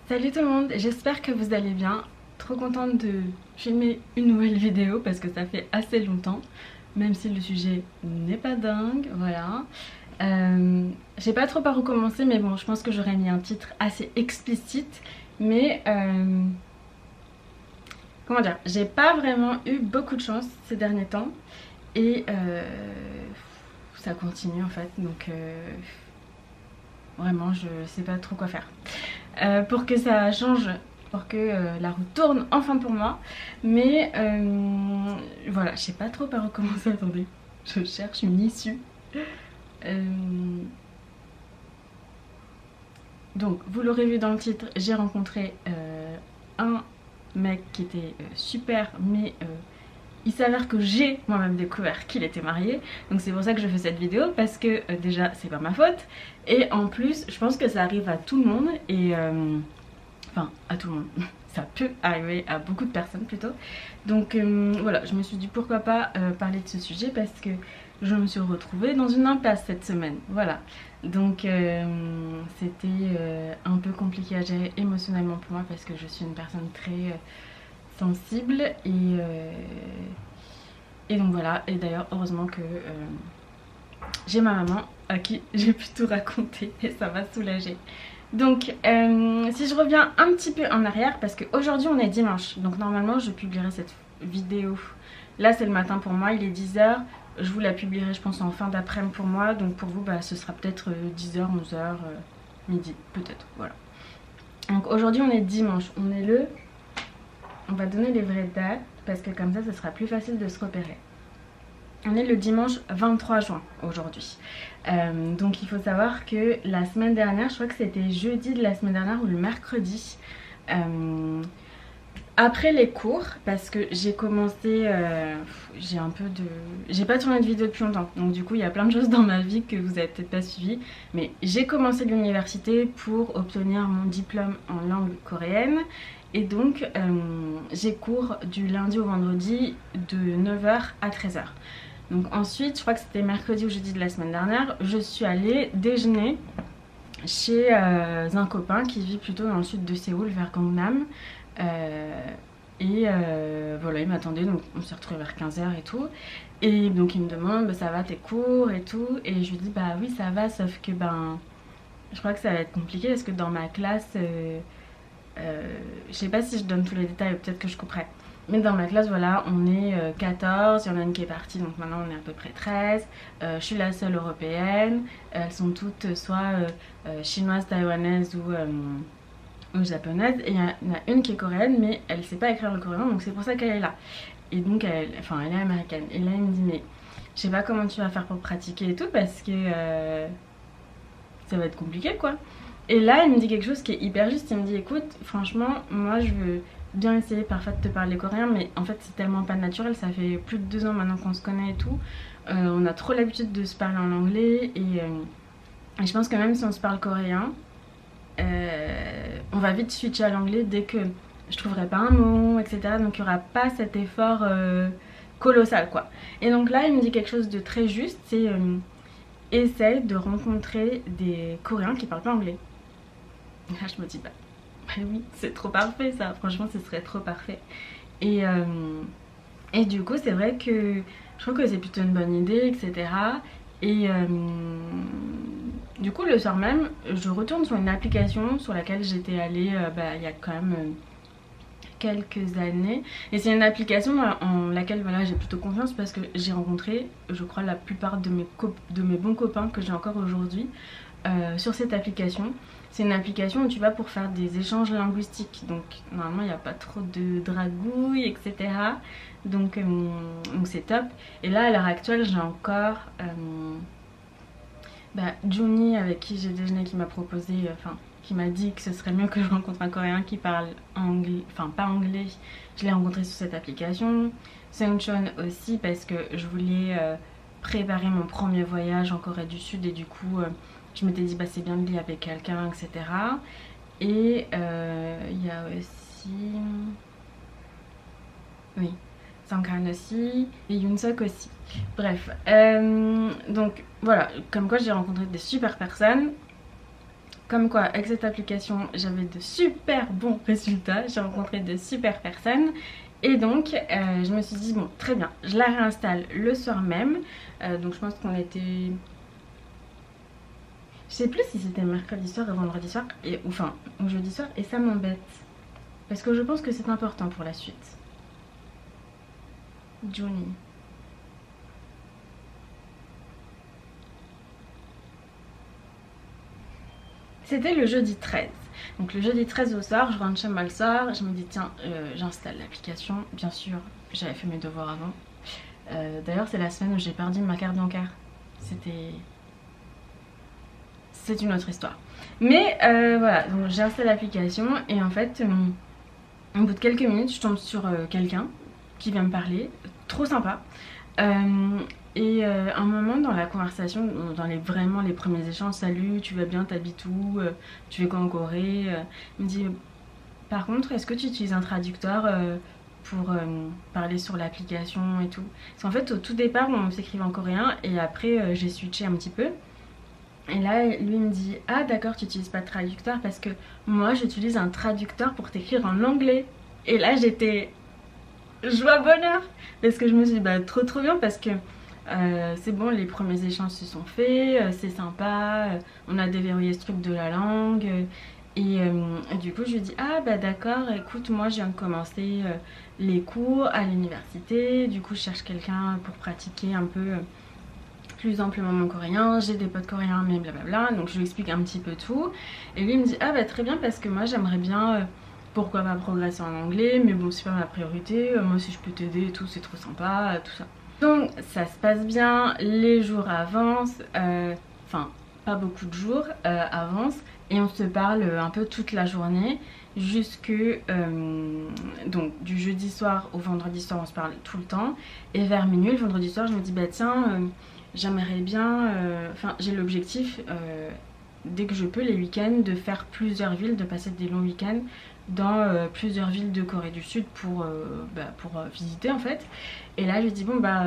Salut tout le monde, j'espère que vous allez bien. Trop contente de filmer une nouvelle vidéo parce que ça fait assez longtemps, même si le sujet n'est pas dingue, voilà. J'ai pas trop à recommencer, mais bon, je pense que j'aurais mis un titre assez explicite, mais comment dire, j'ai pas vraiment eu beaucoup de chance ces derniers temps et ça continue en fait, donc vraiment je sais pas trop quoi faire. Pour que ça change, pour que la route tourne enfin pour moi. Mais voilà, je sais pas trop par où commencer. Attendez, je cherche une issue. Euh, donc, vous l'aurez vu dans le titre, j'ai rencontré un mec qui était super, mais il s'avère que j'ai moi-même découvert qu'il était marié. Donc c'est pour ça que je fais cette vidéo, parce que déjà c'est pas ma faute. Et en plus, je pense que ça arrive à tout le monde. Et enfin à tout le monde, ça peut arriver à beaucoup de personnes plutôt. Donc voilà, je me suis dit pourquoi pas parler de ce sujet, parce que je me suis retrouvée dans une impasse cette semaine, voilà. Donc c'était un peu compliqué à gérer émotionnellement pour moi, parce que je suis une personne très sensible et donc voilà. Et d'ailleurs heureusement que j'ai ma maman à qui j'ai pu tout raconter et ça m'a soulagée. Donc si je reviens un petit peu en arrière, parce qu'aujourd'hui on est dimanche, donc normalement je publierai cette vidéo, là c'est le matin pour moi, il est 10h, je vous la publierai je pense en fin d'après-midi pour moi, donc pour vous bah, ce sera peut-être 10h, 11h, midi peut-être, voilà. Donc aujourd'hui on est dimanche, on va donner les vraies dates parce que comme ça ce sera plus facile de se repérer. On est le dimanche 23 juin aujourd'hui. Donc il faut savoir que la semaine dernière, je crois que c'était jeudi de la semaine dernière ou le mercredi, après les cours, parce que j'ai commencé, j'ai pas tourné de vidéo depuis longtemps, donc du coup il y a plein de choses dans ma vie que vous avez peut-être pas suivi, mais j'ai commencé l'université pour obtenir mon diplôme en langue coréenne. Et donc j'ai cours du lundi au vendredi de 9h à 13h. Donc ensuite, je crois que c'était mercredi ou jeudi de la semaine dernière, je suis allée déjeuner chez un copain qui vit plutôt dans le sud de Séoul, vers Gangnam. Voilà, il m'attendait, donc on s'est retrouvés vers 15h et tout. Et donc il me demande, bah, ça va tes cours et tout. Et je lui dis, bah oui ça va, sauf que ben, je crois que ça va être compliqué parce que dans ma classe, je sais pas si je donne tous les détails, peut-être que je couperai. Mais dans ma classe, voilà, on est 14, il y en a une qui est partie, donc maintenant on est à peu près 13. Je suis la seule européenne. Elles sont toutes soit chinoises, taïwanaises ou japonaises. Et il y en a une qui est coréenne, mais elle sait pas écrire le coréen, donc c'est pour ça qu'elle est là. Et donc, elle est américaine. Et là, il me dit, mais je sais pas comment tu vas faire pour pratiquer et tout, parce que ça va être compliqué, quoi. Et là, il me dit quelque chose qui est hyper juste. Il me dit, écoute, franchement, moi je veux bien essayer parfois de te parler coréen, mais en fait c'est tellement pas naturel, ça fait plus de 2 ans maintenant qu'on se connaît et tout. On a trop l'habitude de se parler en anglais et je pense que même si on se parle coréen, on va vite switcher à l'anglais dès que je trouverai pas un mot, etc. Donc il n'y aura pas cet effort colossal, quoi. Et donc là, il me dit quelque chose de très juste, c'est essaye de rencontrer des Coréens qui parlent pas anglais. Et là, je me dis, bah oui, c'est trop parfait ça, franchement, ce serait trop parfait. Et, euh, et du coup, c'est vrai que je trouve que c'est plutôt une bonne idée, etc. Et du coup, le soir même, je retourne sur une application sur laquelle j'étais allée bah, il y a quand même quelques années. Et c'est une application en laquelle voilà, j'ai plutôt confiance parce que j'ai rencontré, je crois, la plupart de mes bons copains que j'ai encore aujourd'hui sur cette application. C'est une application où tu vas pour faire des échanges linguistiques. Donc normalement il n'y a pas trop de dragouilles, etc. Donc c'est top. Et là à l'heure actuelle j'ai encore Juni avec qui j'ai déjeuné qui m'a proposé, qui m'a dit que ce serait mieux que je rencontre un coréen qui parle anglais, enfin pas anglais. Je l'ai rencontré sur cette application. Seungchon aussi parce que je voulais préparer mon premier voyage en Corée du Sud et du coup je m'étais dit bah c'est bien de lier avec quelqu'un, etc. Et il y a aussi, oui, Sanghan aussi et Yoonsuk aussi. Bref, donc voilà, comme quoi j'ai rencontré des super personnes. Comme quoi, avec cette application, j'avais de super bons résultats, j'ai rencontré de super personnes. Et donc, je me suis dit, bon, très bien, je la réinstalle le soir même. Donc, je pense qu'on était... Je sais plus si c'était mercredi soir ou vendredi soir, enfin, ou jeudi soir, et ça m'embête. Parce que je pense que c'est important pour la suite. Johnny. C'était le jeudi 13. Donc le jeudi 13 au soir, je rentre chez moi le soir, je me dis tiens, j'installe l'application. Bien sûr, j'avais fait mes devoirs avant. D'ailleurs, c'est la semaine où j'ai perdu ma carte bancaire. C'est une autre histoire. Mais voilà, donc j'ai installé l'application et en fait, au bout de quelques minutes, je tombe sur quelqu'un qui vient me parler, trop sympa. Un moment dans la conversation, dans vraiment les premiers échanges, salut, tu vas bien, t'habites où, tu fais quoi en Corée, il me dit par contre, est-ce que tu utilises un traducteur pour parler sur l'application et tout? Parce qu'en fait, au tout départ, on s'écrivait en coréen et après, j'ai switché un petit peu. Et là, lui me dit ah d'accord, tu n'utilises pas de traducteur parce que moi, j'utilise un traducteur pour t'écrire en anglais. Et là, j'étais joie bonheur parce que je me suis dit bah trop bien parce que c'est bon, les premiers échanges se sont faits, c'est sympa, on a déverrouillé ce truc de la langue. Et du coup, je lui dis ah bah d'accord, écoute, moi je viens de commencer les cours à l'université, du coup je cherche quelqu'un pour pratiquer un peu plus amplement mon coréen, j'ai des potes coréens mais blablabla, donc je lui explique un petit peu tout. Et lui il me dit ah bah très bien parce que moi j'aimerais bien pourquoi pas progresser en anglais, mais bon c'est pas ma priorité, moi si je peux t'aider et tout c'est trop sympa, tout ça. Donc ça se passe bien, les jours avancent, enfin pas beaucoup de jours avancent et on se parle un peu toute la journée jusque donc du jeudi soir au vendredi soir on se parle tout le temps et vers minuit le vendredi soir je me dis bah tiens j'aimerais bien, enfin j'ai l'objectif dès que je peux les week-ends de faire plusieurs villes, de passer des longs week-ends dans plusieurs villes de Corée du Sud pour visiter en fait. Et là je lui dis bon bah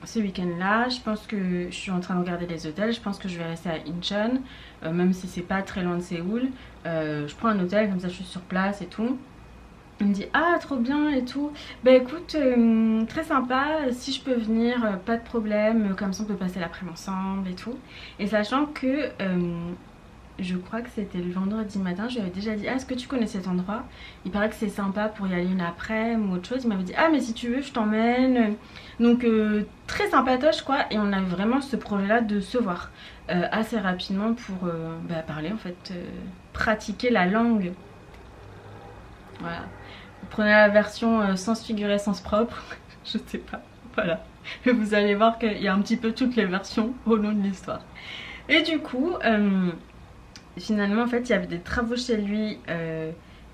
ce week-end là je pense que je suis en train de regarder les hôtels, je pense que je vais rester à Incheon, même si c'est pas très loin de Séoul. Je prends un hôtel comme ça je suis sur place et tout. Il me dit ah trop bien et tout. Bah écoute très sympa, si je peux venir pas de problème, comme ça on peut passer l'après-midi ensemble et tout. Et sachant que je crois que c'était le vendredi matin, je lui avais déjà dit ah est-ce que tu connais cet endroit, il paraît que c'est sympa pour y aller une après ou autre chose. Il m'avait dit ah mais si tu veux je t'emmène. Donc très sympatoche quoi. Et on avait vraiment ce projet là de se voir assez rapidement pour parler en fait, pratiquer la langue. Voilà. Vous prenez la version sens figuré, sens propre, je sais pas, voilà. Et vous allez voir qu'il y a un petit peu toutes les versions au long de l'histoire. Et du coup, finalement en fait il y avait des travaux chez lui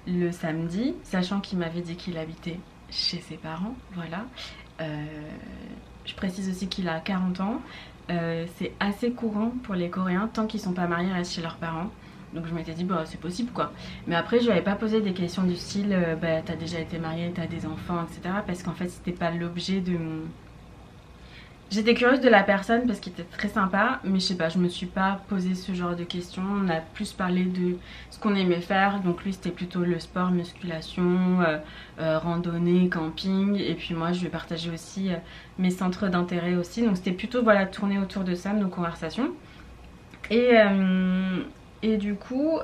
le samedi, sachant qu'il m'avait dit qu'il habitait chez ses parents, voilà. Je précise aussi qu'il a 40 ans, c'est assez courant pour les Coréens, tant qu'ils sont pas mariés, restent chez leurs parents. Donc je m'étais dit bah c'est possible quoi. Mais après je lui avais pas posé des questions du style bah t'as déjà été mariée, t'as des enfants, etc. Parce qu'en fait c'était pas l'objet de mon... J'étais curieuse de la personne parce qu'il était très sympa, mais je sais pas, je me suis pas posé ce genre de questions. On a plus parlé de ce qu'on aimait faire. Donc lui c'était plutôt le sport, musculation, randonnée, camping. Et puis moi je vais partager aussi mes centres d'intérêt aussi. Donc c'était plutôt voilà tourné autour de ça, nos conversations. Et du coup,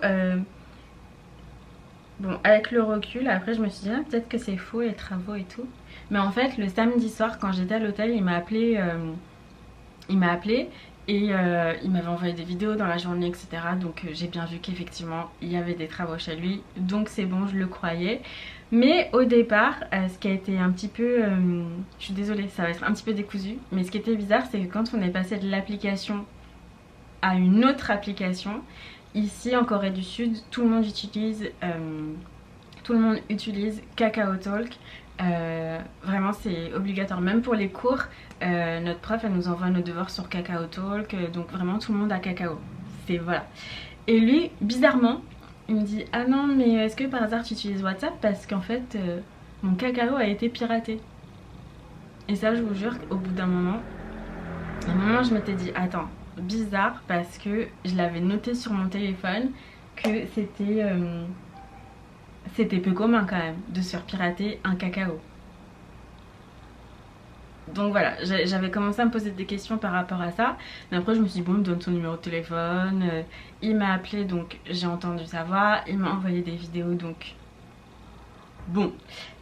bon, avec le recul, après je me suis dit ah, peut-être que c'est faux les travaux et tout. Mais en fait, le samedi soir, quand j'étais à l'hôtel, il m'a appelé et il m'avait envoyé des vidéos dans la journée, etc. Donc j'ai bien vu qu'effectivement, il y avait des travaux chez lui. Donc c'est bon, je le croyais. Mais au départ, ce qui a été un petit peu... je suis désolée, ça va être un petit peu décousu. Mais ce qui était bizarre, c'est que quand on est passé de l'application à une autre application, ici en Corée du Sud, tout le monde utilise Kakao Talk. Vraiment c'est obligatoire, même pour les cours, notre prof elle nous envoie nos devoirs sur Kakao Talk, donc vraiment tout le monde a Kakao. C'est voilà. Et lui, bizarrement, il me dit ah non mais est-ce que par hasard tu utilises WhatsApp parce qu'en fait mon Kakao a été piraté. Et ça je vous jure qu'au bout d'un moment, je m'étais dit attends, bizarre parce que je l'avais noté sur mon téléphone que c'était peu commun quand même de se faire pirater un cacao. Donc voilà, j'avais commencé à me poser des questions par rapport à ça. Mais après je me suis dit bon, il me donne son numéro de téléphone. Il m'a appelé, donc j'ai entendu sa voix. Il m'a envoyé des vidéos, donc bon,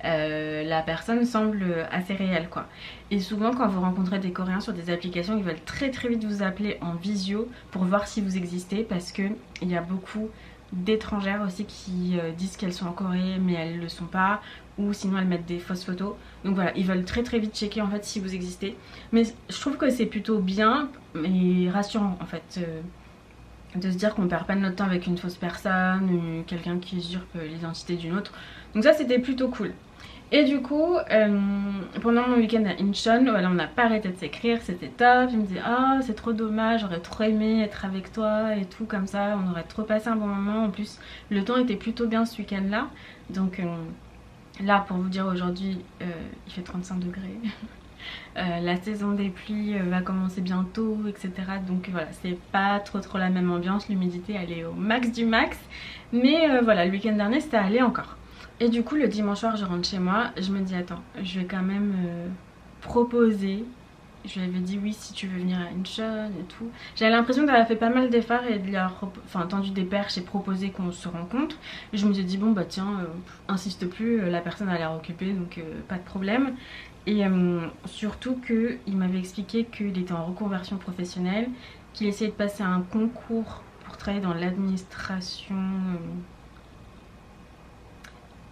la personne semble assez réelle quoi. Et souvent quand vous rencontrez des Coréens sur des applications, ils veulent très très vite vous appeler en visio pour voir si vous existez, parce que il y a beaucoup d'étrangères aussi qui disent qu'elles sont en Corée mais elles le sont pas, ou sinon elles mettent des fausses photos. Donc voilà, ils veulent très très vite checker en fait si vous existez. Mais je trouve que c'est plutôt bien et rassurant en fait, de se dire qu'on perd pas notre temps avec une fausse personne ou quelqu'un qui usurpe l'identité d'une autre. Donc ça c'était plutôt cool. Et du coup, pendant mon week-end à Incheon, voilà, on n'a pas arrêté de s'écrire, c'était top. Il me disait ah c'est trop dommage, j'aurais trop aimé être avec toi et tout comme ça, on aurait trop passé un bon moment. En plus le temps était plutôt bien ce week-end là. Donc là pour vous dire aujourd'hui il fait 35 degrés. La saison des pluies va commencer bientôt, etc. Donc voilà, c'est pas trop la même ambiance, l'humidité elle est au max du max. Mais voilà, le week-end dernier c'était allé encore. Et du coup le dimanche soir je rentre chez moi, je me dis attends, je vais quand même proposer. Je lui avais dit oui si tu veux venir à Incheon et tout. J'avais l'impression qu'elle avait fait pas mal d'efforts et de leur tendu des perches et proposé qu'on se rencontre. Et je me suis dit bon bah tiens, insiste plus, la personne a l'air occupée donc pas de problème. Et surtout qu'il m'avait expliqué qu'il était en reconversion professionnelle, qu'il essayait de passer un concours pour travailler dans l'administration,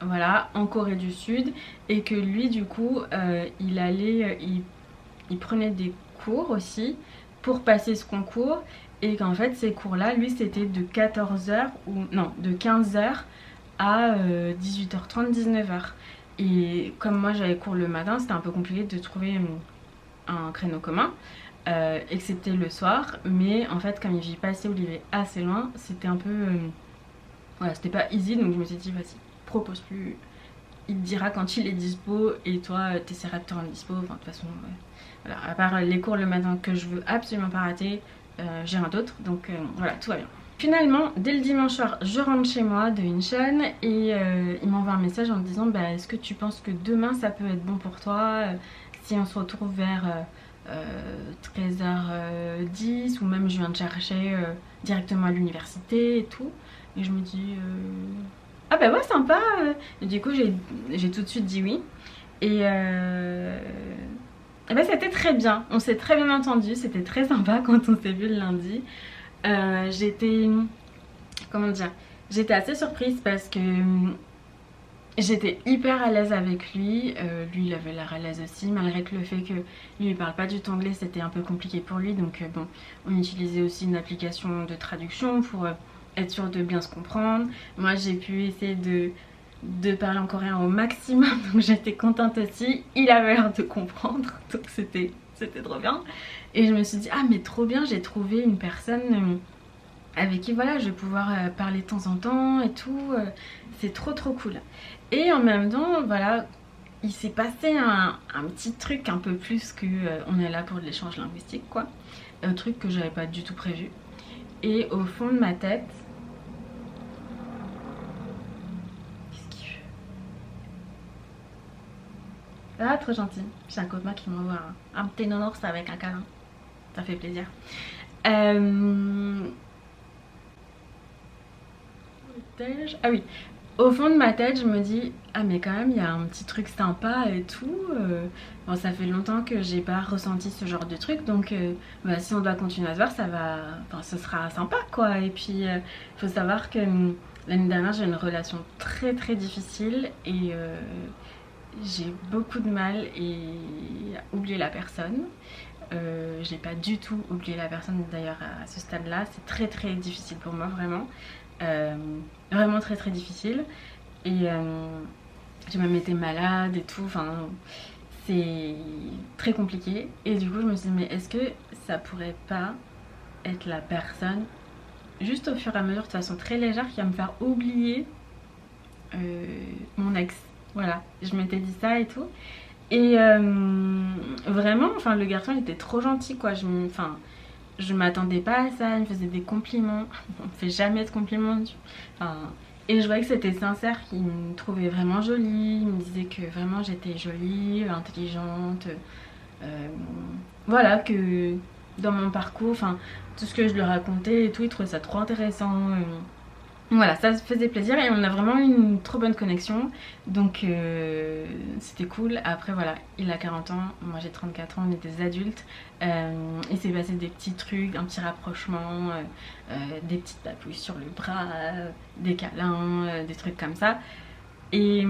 voilà, en Corée du Sud, et que lui du coup il prenait des cours aussi pour passer ce concours, et qu'en fait ces cours là lui c'était de 14h ou non de 15h à 18h30 19h. Et comme moi j'avais cours le matin, c'était un peu compliqué de trouver un créneau commun, excepté le soir. Mais en fait comme il vit pas assez ou il vivait assez loin, c'était un peu voilà, c'était pas easy. Donc je me suis dit vas-y, propose plus, il te dira quand il est dispo et toi t'essaieras de te rendre dispo. Enfin de toute façon voilà, à part les cours le matin que je veux absolument pas rater, j'ai rien d'autre. Donc voilà, tout va bien. Finalement, dès le dimanche soir, je rentre chez moi de Incheon et il m'envoie un message en me disant bah, est-ce que tu penses que demain ça peut être bon pour toi, si on se retrouve vers 13h10, ou même je viens te chercher directement à l'université et tout. Et je me dis ah bah ouais sympa. Et du coup j'ai tout de suite dit oui. Et bah, c'était très bien, on s'est très bien entendu, c'était très sympa quand on s'est vu le lundi. J'étais, comment dire, j'étais assez surprise parce que j'étais hyper à l'aise avec lui. Lui il avait l'air à l'aise aussi, malgré que le fait que lui il parle pas du tout anglais, c'était un peu compliqué pour lui. Donc bon, on utilisait aussi une application de traduction pour être sûr de bien se comprendre. Moi j'ai pu essayer de parler en coréen au maximum, donc j'étais contente aussi. Il avait l'air de comprendre, donc c'était trop bien. Et je me suis dit ah mais trop bien, j'ai trouvé une personne avec qui voilà je vais pouvoir parler de temps en temps et tout. C'est trop cool. Et en même temps voilà, il s'est passé un petit truc un peu plus que on est là pour de l'échange linguistique quoi. Un truc que j'avais pas du tout prévu. Et au fond de ma tête, ah, trop gentil. J'ai un copain qui m'envoie un petit nounours avec un câlin. Ça fait plaisir. Ah oui. Au fond de ma tête, je me dis ah mais quand même il y a un petit truc sympa et tout. Bon, ça fait longtemps que j'ai pas ressenti ce genre de truc, donc bah, si on doit continuer à se voir, ça va, enfin, ce sera sympa quoi. Et puis faut savoir que l'année dernière j'ai eu une relation très difficile et j'ai beaucoup de mal à oublier la personne. J'ai pas du tout oublié la personne d'ailleurs à ce stade là, c'est très difficile pour moi vraiment. Vraiment très difficile. Et j'ai même été malade et tout, enfin c'est très compliqué. Et du coup je me suis dit mais est-ce que ça pourrait pas être la personne juste au fur et à mesure de façon très légère qui va me faire oublier mon ex. Voilà, je m'étais dit ça et tout. Et vraiment, enfin le garçon était trop gentil quoi. je m'attendais pas à ça, il me faisait des compliments. On me fait jamais de compliments. Enfin, et je voyais que c'était sincère, il me trouvait vraiment jolie, il me disait que vraiment j'étais jolie, intelligente. euh, voilà, que dans mon parcours, enfin, tout ce que je lui racontais et tout, il trouvait ça trop intéressant. Voilà, ça se faisait plaisir et on a vraiment eu une trop bonne connexion. Donc c'était cool. Après voilà, il a 40 ans, moi j'ai 34 ans, on est des adultes. Il s'est passé des petits trucs, un petit rapprochement, des petites papouilles sur le bras, des câlins, des trucs comme ça. Et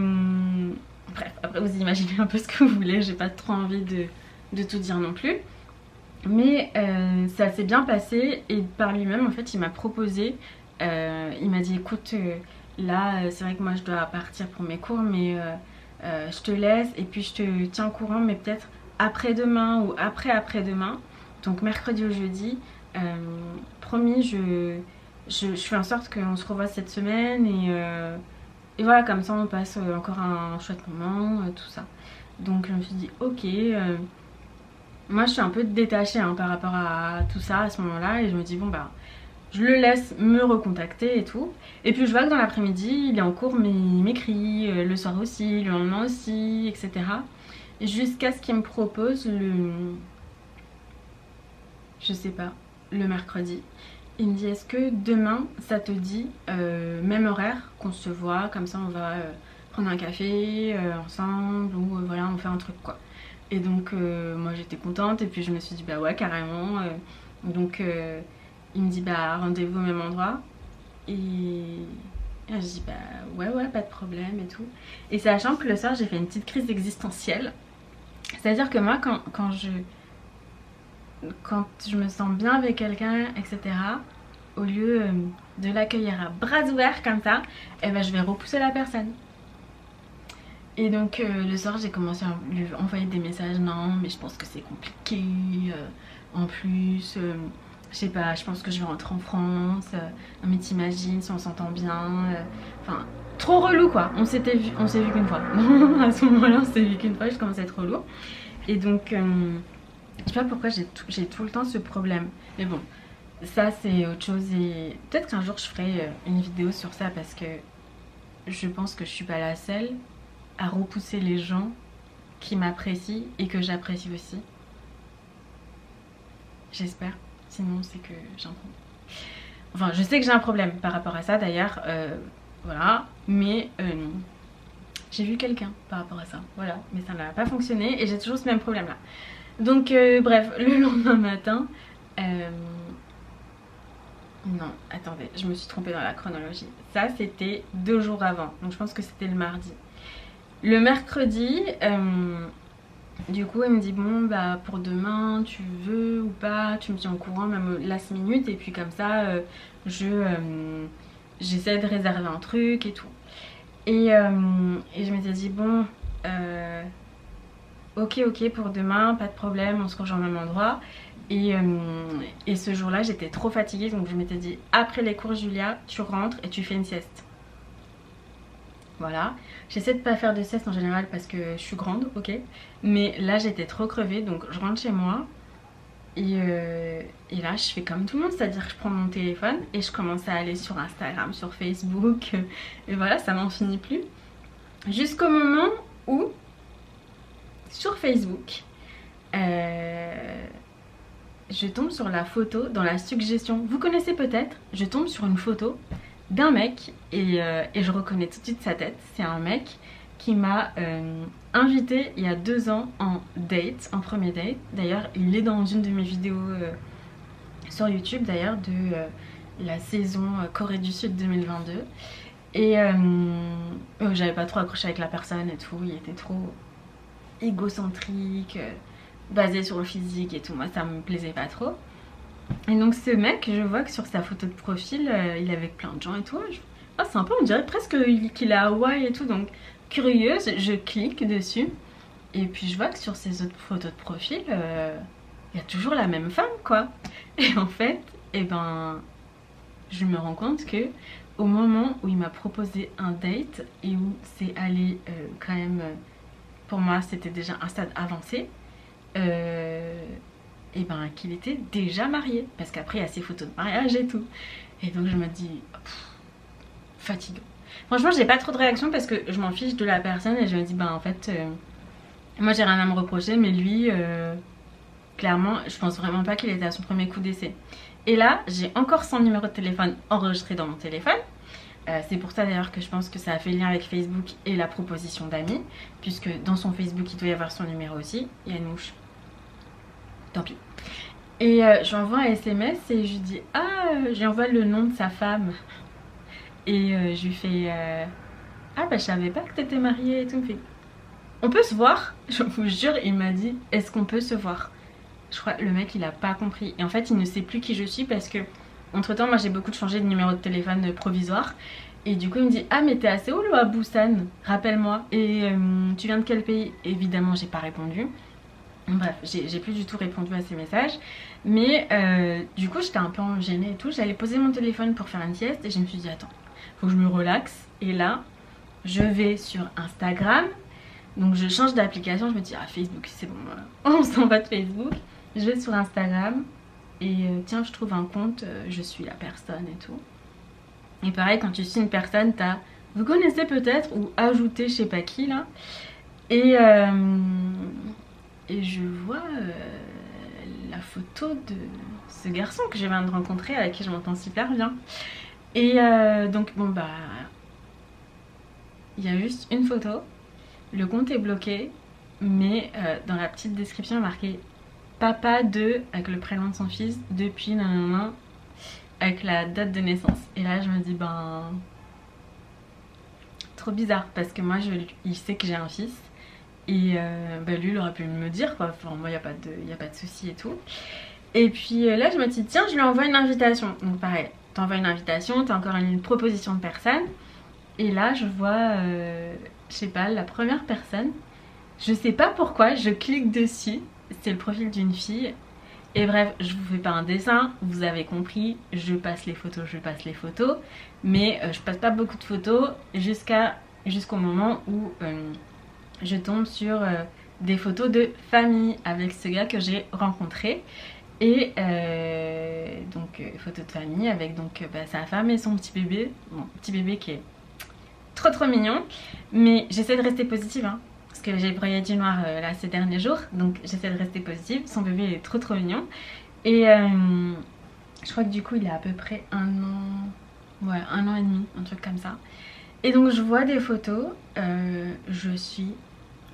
bref, après vous imaginez un peu ce que vous voulez, j'ai pas trop envie de tout dire non plus. Mais ça s'est bien passé et par lui-même en fait il m'a proposé, il m'a dit écoute là c'est vrai que moi je dois partir pour mes cours mais je te laisse et puis je te tiens au courant mais peut-être après-demain ou après-après-demain, donc mercredi ou jeudi, euh, promis je fais en sorte qu'on se revoie cette semaine et voilà comme ça on passe encore un chouette moment, tout ça. Donc je me suis dit ok. Moi je suis un peu détachée hein, par rapport à tout ça à ce moment-là et je me dis bon bah je le laisse me recontacter et tout. Et puis je vois que dans l'après-midi il est en cours mais il m'écrit, le soir aussi, le lendemain aussi, etc. Jusqu'à ce qu'il me propose je sais pas, le mercredi. Il me dit est-ce que demain ça te dit, même horaire, qu'on se voit, comme ça on va prendre un café ensemble ou voilà on fait un truc quoi. Et donc moi j'étais contente et puis je me suis dit bah ouais carrément. Donc il me dit bah rendez-vous au même endroit. Et je dis bah ouais pas de problème et tout. Et sachant que le soir j'ai fait une petite crise existentielle. C'est-à-dire que moi quand je me sens bien avec quelqu'un, etc., au lieu de l'accueillir à bras ouverts comme ça, eh ben, je vais repousser la personne. Et donc le soir j'ai commencé à lui envoyer des messages, non mais je pense que c'est compliqué, en plus, je sais pas, je pense que je vais rentrer en France, non mais t'imagines si on s'entend bien, enfin trop relou quoi, on s'est vu qu'une fois, à ce moment là on s'est vu qu'une fois, je commence à être relou. Et donc je sais pas pourquoi j'ai tout le temps ce problème, mais bon ça c'est autre chose et peut-être qu'un jour je ferai une vidéo sur ça parce que je pense que je suis pas la seule à repousser les gens qui m'apprécient et que j'apprécie aussi. J'espère. Sinon, c'est que j'ai un problème. Enfin, je sais que j'ai un problème par rapport à ça d'ailleurs. Voilà. Mais j'ai vu quelqu'un par rapport à ça. Voilà. Mais ça n'a pas fonctionné et j'ai toujours ce même problème là. Donc, bref, le lendemain matin. Non, attendez, je me suis trompée dans la chronologie. Ça, c'était 2 jours avant. Donc, je pense que c'était le mardi. Le mercredi, du coup, elle me dit bon bah pour demain, tu veux ou pas, tu me tiens au courant même last minute et puis comme ça, j'essaie de réserver un truc et tout. Et je m'étais dit bon, ok pour demain, pas de problème, on se rejoint au même endroit. Et ce jour-là, j'étais trop fatiguée donc je m'étais dit après les cours Julia, tu rentres et tu fais une sieste. Voilà, j'essaie de pas faire de sieste en général parce que je suis grande, ok. Mais là j'étais trop crevée donc je rentre chez moi et là je fais comme tout le monde, c'est-à-dire que je prends mon téléphone et je commence à aller sur Instagram, sur Facebook et voilà ça n'en finit plus. Jusqu'au moment où sur Facebook je tombe sur la photo dans la suggestion, vous connaissez peut-être, je tombe sur une photo d'un mec et je reconnais tout de suite sa tête. C'est un mec qui m'a invité il y a 2 ans en date, en premier date. D'ailleurs il est dans une de mes vidéos sur YouTube d'ailleurs de la saison Corée du Sud 2022. Et j'avais pas trop accroché avec la personne et tout, il était trop égocentrique, basé sur le physique et tout, moi ça me plaisait pas trop. Et donc ce mec, je vois que sur sa photo de profil, il est avec plein de gens et tout. Ah, sympa, on dirait presque qu'il est à Hawaï et tout. Donc curieuse, je clique dessus. Et puis je vois que sur ses autres photos de profil, il y a toujours la même femme quoi. Et en fait, eh ben, je me rends compte que au moment où il m'a proposé un date et où c'est allé quand même, pour moi c'était déjà un stade avancé. et ben qu'il était déjà marié. Parce qu'après, il y a ses photos de mariage et tout. Et donc je me dis, fatigant. Franchement, j'ai pas trop de réaction parce que je m'en fiche de la personne et je me dis, ben en fait, moi j'ai rien à me reprocher, mais lui, clairement, je pense vraiment pas qu'il était à son premier coup d'essai. Et là, j'ai encore son numéro de téléphone enregistré dans mon téléphone. C'est pour ça d'ailleurs que je pense que ça a fait lien avec Facebook et la proposition d'amis, puisque dans son Facebook il doit y avoir son numéro aussi. Il y a une mouche. Tant pis. Et je lui envoie un SMS et je lui dis je lui envoie le nom de sa femme. Et je lui fais ah bah je savais pas que t'étais mariée et tout. Il me fait on peut se voir. Je vous jure, il m'a dit est-ce qu'on peut se voir. Je crois que le mec il a pas compris. Et en fait il ne sait plus qui je suis parce que entre temps moi j'ai beaucoup changé de numéro de téléphone provisoire. Et du coup il me dit ah mais t'es à Séoul ou à Busan, rappelle-moi. Et tu viens de quel pays? Évidemment j'ai pas répondu. Bref, j'ai plus du tout répondu à ces messages. Mais du coup j'étais un peu gênée et tout. J'allais poser mon téléphone pour faire une sieste et je me suis dit attends, faut que je me relaxe. Et là je vais sur Instagram. Donc je change d'application, je me dis ah Facebook c'est bon, on s'en va de Facebook. Je vais sur Instagram et tiens je trouve un compte, je suis la personne et tout. Et pareil quand tu suis une personne t'as vous connaissez peut-être ou ajouter je sais pas qui là. Et je vois la photo de ce garçon que je viens de rencontrer avec qui je m'entends super bien. Et donc bon bah il y a juste une photo. Le compte est bloqué, mais dans la petite description il y a marqué papa de, avec le prénom de son fils, depuis nanana, avec la date de naissance. Et là je me dis ben trop bizarre parce que moi il sait que j'ai un fils et lui il aurait pu me dire quoi. Enfin moi il n'y a pas de souci et tout. Et puis là je me dis tiens je lui envoie une invitation. Donc pareil, t'envoies une invitation, t'as encore une proposition de personne. Et là je vois je sais pas, la première personne, je sais pas pourquoi, je clique dessus, c'est le profil d'une fille. Et bref, je vous fais pas un dessin, vous avez compris, je passe les photos, mais je passe pas beaucoup de photos jusqu'au moment où je tombe sur des photos de famille avec ce gars que j'ai rencontré. Et donc photo de famille avec donc sa femme et son petit bébé, bon petit bébé qui est trop mignon, mais j'essaie de rester positive hein, parce que j'ai broyé du noir là ces derniers jours, donc j'essaie de rester positive. Son bébé est trop mignon et je crois que du coup il a à peu près un an et demi, un truc comme ça. Et donc je vois des photos,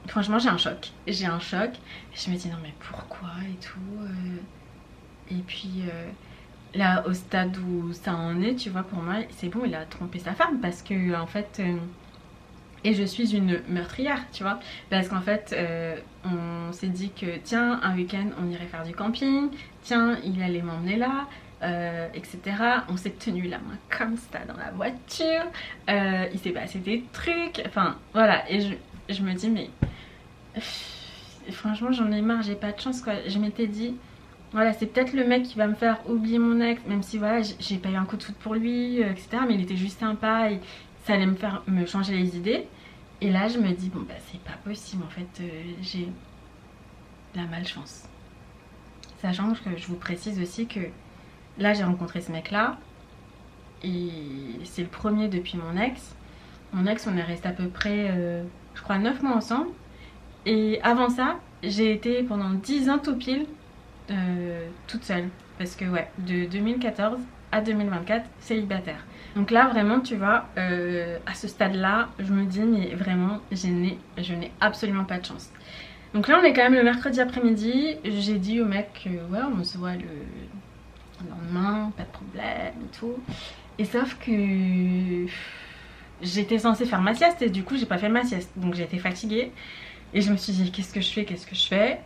franchement j'ai un choc, et je me dis non mais pourquoi et tout et puis là au stade où ça en est tu vois, pour moi c'est bon, il a trompé sa femme parce que en fait et je suis une meurtrière tu vois, parce qu'en fait on s'est dit que tiens un week-end on irait faire du camping, tiens il allait m'emmener là etc. On s'est tenu la main comme ça dans la voiture, il s'est passé des trucs, enfin voilà. Et je me dis mais franchement j'en ai marre, j'ai pas de chance quoi. Je m'étais dit voilà c'est peut-être le mec qui va me faire oublier mon ex, même si voilà j'ai pas eu un coup de foudre pour lui etc. Mais il était juste sympa et ça allait me changer les idées. Et là je me dis bon bah c'est pas possible en fait, j'ai la malchance. Sachant que je vous précise aussi que là j'ai rencontré ce mec là et c'est le premier depuis mon ex. Mon ex on est resté à peu près je crois 9 mois ensemble. Et avant ça j'ai été pendant 10 ans tout pile toute seule. Parce que ouais, de 2014 à 2024 célibataire. Donc là vraiment tu vois à ce stade là je me dis mais vraiment je n'ai absolument pas de chance. Donc là on est quand même le mercredi après-midi. J'ai dit au mec ouais on se voit le lendemain, pas de problème et tout. Et sauf que j'étais censée faire ma sieste et du coup j'ai pas fait ma sieste. Donc j'ai été fatiguée et je me suis dit qu'est-ce que je fais.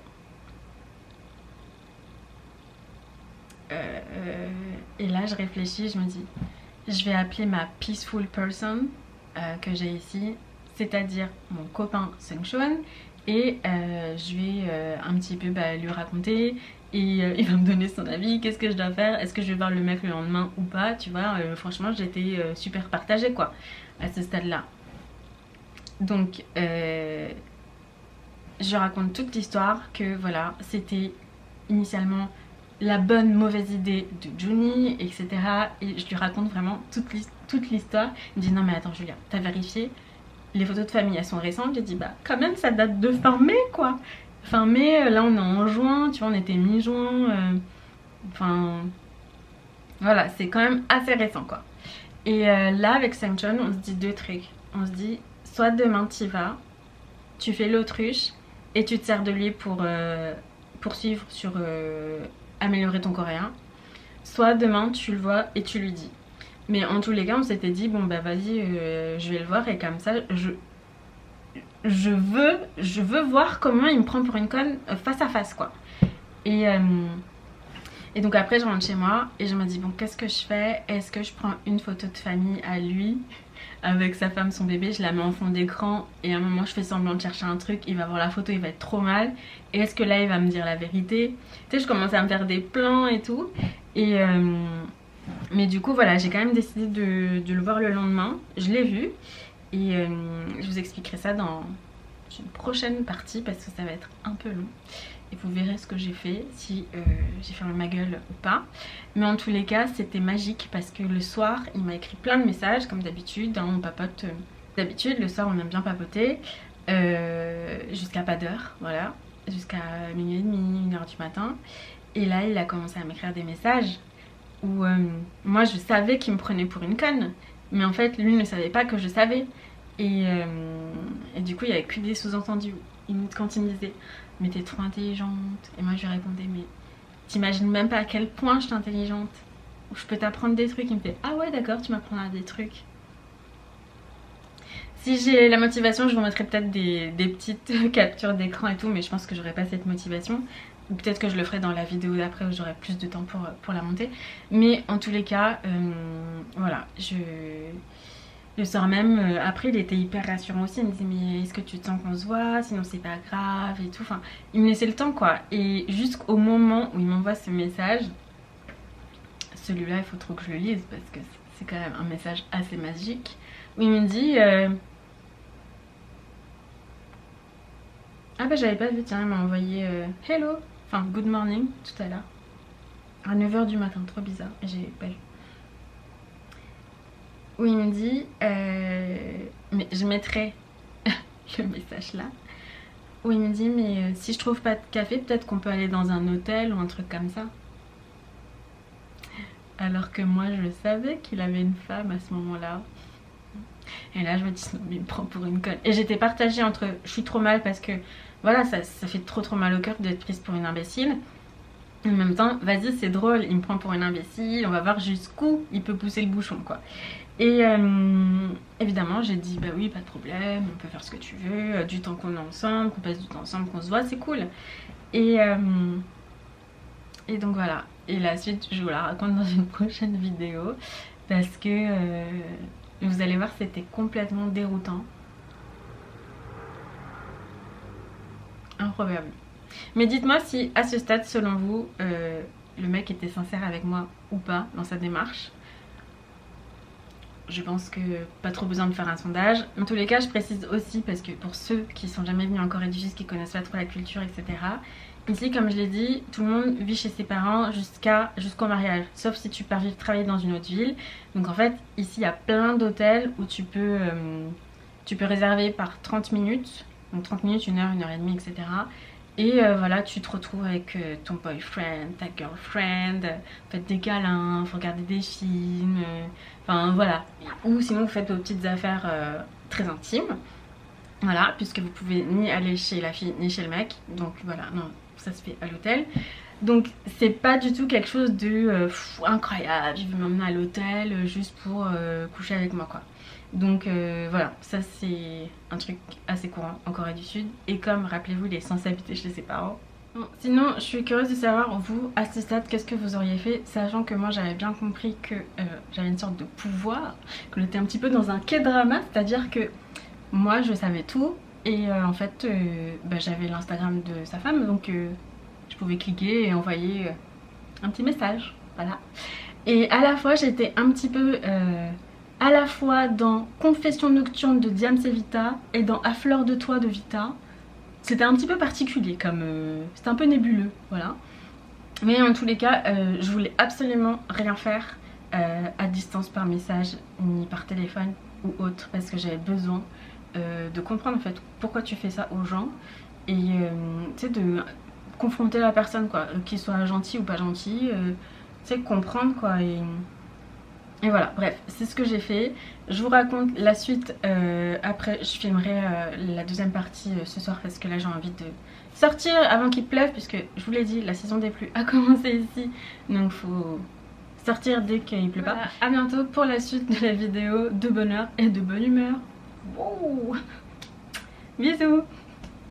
Et là je réfléchis, je me dis je vais appeler ma peaceful person que j'ai ici, c'est-à-dire mon copain Sung Chun, et je vais un petit peu lui raconter et il va me donner son avis, qu'est-ce que je dois faire, est-ce que je vais voir le mec le lendemain ou pas, tu vois. Franchement j'étais super partagée quoi à ce stade là. Donc je raconte toute l'histoire que voilà c'était initialement la bonne mauvaise idée de Johnny, etc. Et je lui raconte vraiment toute l'histoire. Il me dit non mais attends Julia, t'as vérifié? Les photos de famille elles sont récentes. J'ai dit bah quand même ça date de fin mai quoi. Fin mai, là on est en juin, tu vois on était mi-juin. Enfin voilà, c'est quand même assez récent quoi. Et là avec Sang-Chon on se dit deux trucs. On se dit soit demain t'y vas, tu fais l'autruche et tu te sers de lui pour poursuivre sur améliorer ton coréen, soit demain tu le vois et tu lui dis. Mais en tous les cas on s'était dit bon bah vas-y je vais le voir et comme ça je veux voir comment il me prend pour une conne face à face quoi. Et donc après je rentre chez moi et je me dis bon qu'est-ce que je fais? Est-ce que je prends une photo de famille à lui avec sa femme, son bébé, je la mets en fond d'écran et à un moment je fais semblant de chercher un truc, il va voir la photo, il va être trop mal. Et est-ce que là il va me dire la vérité? Tu sais je commence à me faire des plans et tout. Et mais du coup voilà j'ai quand même décidé de le voir le lendemain. Je l'ai vu et je vous expliquerai ça dans une prochaine partie parce que ça va être un peu long. Et vous verrez ce que j'ai fait, si j'ai fermé ma gueule ou pas. Mais en tous les cas, c'était magique parce que le soir, il m'a écrit plein de messages, comme d'habitude. Hein, on papote. D'habitude, le soir, on aime bien papoter jusqu'à pas d'heure, voilà. Jusqu'à minuit et demi, 1h du matin. Et là, il a commencé à m'écrire des messages où moi, je savais qu'il me prenait pour une conne. Mais en fait, lui ne savait pas que je savais. Et du coup, il n'y avait que des sous-entendus. Quand il me disait mais t'es trop intelligente, et moi je lui répondais mais t'imagines même pas à quel point je suis intelligente, ou je peux t'apprendre des trucs. Il me fait ah ouais d'accord tu m'apprendras des trucs. Si j'ai la motivation je vous mettrai peut-être des petites captures d'écran et tout, mais je pense que j'aurai pas cette motivation, ou peut-être que je le ferai dans la vidéo d'après où j'aurai plus de temps pour la monter. Mais en tous les cas voilà, le soir même, après il était hyper rassurant aussi, il me disait mais est-ce que tu te sens qu'on se voit, sinon c'est pas grave et tout, enfin il me laissait le temps quoi. Et jusqu'au moment où il m'envoie ce message, celui-là il faut trop que je le lise parce que c'est quand même un message assez magique, où il me dit ah bah j'avais pas vu, tiens il m'a envoyé hello, enfin good morning tout à l'heure, à 9h du matin, trop bizarre, et j'ai pas lu. Où il me dit mais je mettrai le message là, où il me dit mais si je trouve pas de café peut-être qu'on peut aller dans un hôtel ou un truc comme ça, alors que moi je savais qu'il avait une femme à ce moment là. Et là je me dis non mais il me prend pour une conne. Et j'étais partagée entre je suis trop mal parce que voilà ça fait trop mal au cœur d'être prise pour une imbécile, en même temps vas-y c'est drôle, il me prend pour une imbécile, on va voir jusqu'où il peut pousser le bouchon quoi. Et évidemment j'ai dit bah oui pas de problème, on peut faire ce que tu veux, du temps qu'on est ensemble, qu'on passe du temps ensemble, qu'on se voit, c'est cool. Et donc voilà, et la suite je vous la raconte dans une prochaine vidéo parce que vous allez voir c'était complètement déroutant, improbable. Mais dites-moi si à ce stade selon vous le mec était sincère avec moi ou pas dans sa démarche. Je pense que pas trop besoin de faire un sondage. En tous les cas je précise aussi parce que pour ceux qui sont jamais venus en Corée du Sud, qui connaissent pas trop la culture etc, ici comme je l'ai dit tout le monde vit chez ses parents jusqu'au mariage, sauf si tu pars vivre travailler dans une autre ville. Donc en fait ici il y a plein d'hôtels où tu peux réserver par 30 minutes, donc 30 minutes, 1h, 1h30 etc. Et voilà, tu te retrouves avec ton boyfriend, ta girlfriend, vous faites des câlins, vous regardez des films, enfin voilà. Ou sinon vous faites vos petites affaires très intimes, voilà, puisque vous pouvez ni aller chez la fille ni chez le mec, donc voilà, non, ça se fait à l'hôtel. Donc c'est pas du tout quelque chose de incroyable, je vais m'emmener à l'hôtel juste pour coucher avec moi quoi. Donc voilà, ça c'est un truc assez courant en Corée du Sud. Et comme, rappelez-vous, il est censé habiter chez ses parents. Bon, sinon, je suis curieuse de savoir, vous, à ce stade, qu'est-ce que vous auriez fait, sachant que moi j'avais bien compris que j'avais une sorte de pouvoir, que j'étais un petit peu dans un K-drama, c'est-à-dire que moi je savais tout. Et en fait, bah, j'avais l'Instagram de sa femme, donc je pouvais cliquer et envoyer un petit message, voilà. Et à la fois, j'étais un petit peu... à la fois dans Confession nocturne de Diams et Vita et dans À fleur de toi de Vita. C'était un petit peu particulier comme... c'était un peu nébuleux, voilà. Mais en tous les cas, je voulais absolument rien faire à distance par message ni par téléphone ou autre, parce que j'avais besoin de comprendre en fait pourquoi tu fais ça aux gens et tu sais, de confronter la personne quoi, qu'il soit gentil ou pas gentil, tu sais, comprendre quoi. Et voilà, bref, c'est ce que j'ai fait. Je vous raconte la suite après. Je filmerai la deuxième partie ce soir parce que là j'ai envie de sortir avant qu'il pleuve, puisque je vous l'ai dit, la saison des pluies a commencé ici, donc faut sortir dès qu'il pleut pas. Voilà, à bientôt pour la suite de la vidéo de bonheur et de bonne humeur. Wow. Bisous.